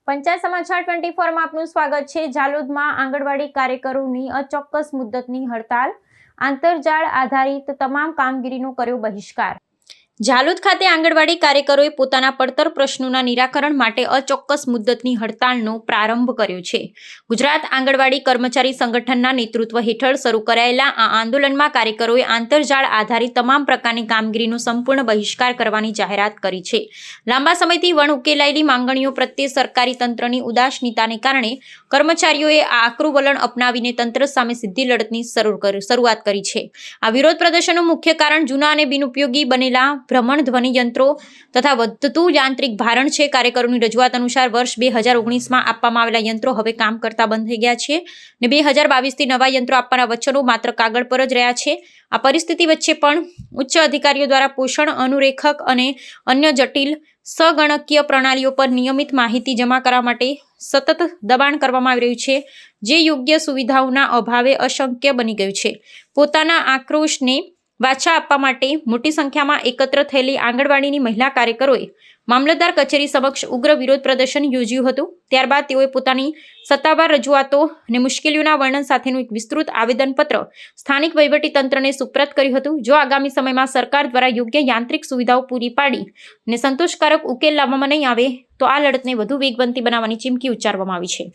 પંચાયત સમાચાર 24 માં આપનું સ્વાગત છે। જાલોદમાં આંગણવાડી કાર્યકરોની અચોક્કસ મુદ્દતની હડતાલ, આંતરજાળ આધારિત તમામ કામગીરીનો કર્યો બહિષ્કાર। જાલોદ ખાતે આંગણવાડી કાર્યકરોએ પોતાના પડતર પ્રશ્નોના નિરાકરણ માટે અચોક્કસ મુદ્દતની હડતાલનો પ્રારંભ કર્યો છે। ગુજરાત આંગણવાડી કર્મચારી સંગઠનના નેતૃત્વ હેઠળ શરૂ કરાયેલા આ આંદોલનમાં કાર્યકરોએ આંતરજાળ આધારિત તમામ પ્રકારની કામગીરીનો સંપૂર્ણ બહિષ્કાર કરવાની જાહેરાત કરી છે। લાંબા સમયથી વણ ઉકેલાયેલી માંગણીઓ પ્રત્યે સરકારી તંત્રની ઉદાસીનતાને કારણે કર્મચારીઓએ આ આકરું વલણ અપનાવીને તંત્ર સામે સીધી લડતની શરૂઆત કરી છે। આ વિરોધ પ્રદર્શનનું મુખ્ય કારણ જૂના અને બિનઉપયોગી બનેલા ભ્રમણ ધ્વનિ યંત્રો તથા વધતું યાંત્રિક ભારણ છે। કાર્યકરોની રજૂઆત અનુસાર વર્ષ 2019માં આપવામાં આવેલા યંત્રો હવે કામ કરતા બંધ થઈ ગયા છે અને 2022થી નવા યંત્રો આપવાના વચનો માત્ર કાગળ પર જ રહ્યા છે। આ પરિસ્થિતિ વચ્ચે પણ ઉચ્ચ અધિકારીઓ દ્વારા પોષણ અનુરેખક અને અન્ય જટિલ સગણકીય પ્રણાલીઓ પર નિયમિત માહિતી જમા કરવા માટે સતત દબાણ કરવામાં આવી રહ્યું છે, જે યોગ્ય સુવિધાઓના અભાવે અશક્ય બની ગયું છે। પોતાના આક્રોશને વાચા આપવા માટે મોટી સંખ્યામાં એકત્ર થયેલી આંગણવાડીની મહિલા કાર્યકરોએ મામલતદાર કચેરી સમક્ષ ઉગ્ર વિરોધ પ્રદર્શન યોજ્યું હતું। ત્યારબાદ તેઓએ પોતાની સત્તાવાર રજૂઆતો અને મુશ્કેલીઓના વર્ણન સાથેનું એક વિસ્તૃત આવેદનપત્ર સ્થાનિક વહીવટીતંત્રને સુપ્રત કર્યું હતું। જો આગામી સમયમાં સરકાર દ્વારા યોગ્ય યાંત્રિક સુવિધાઓ પૂરી પાડી અને સંતોષકારક ઉકેલ લાવવામાં નહીં આવે તો આ લડતને વધુ વેગવંતી બનાવવાની ચીમકી ઉચ્ચારવામાં આવી છે।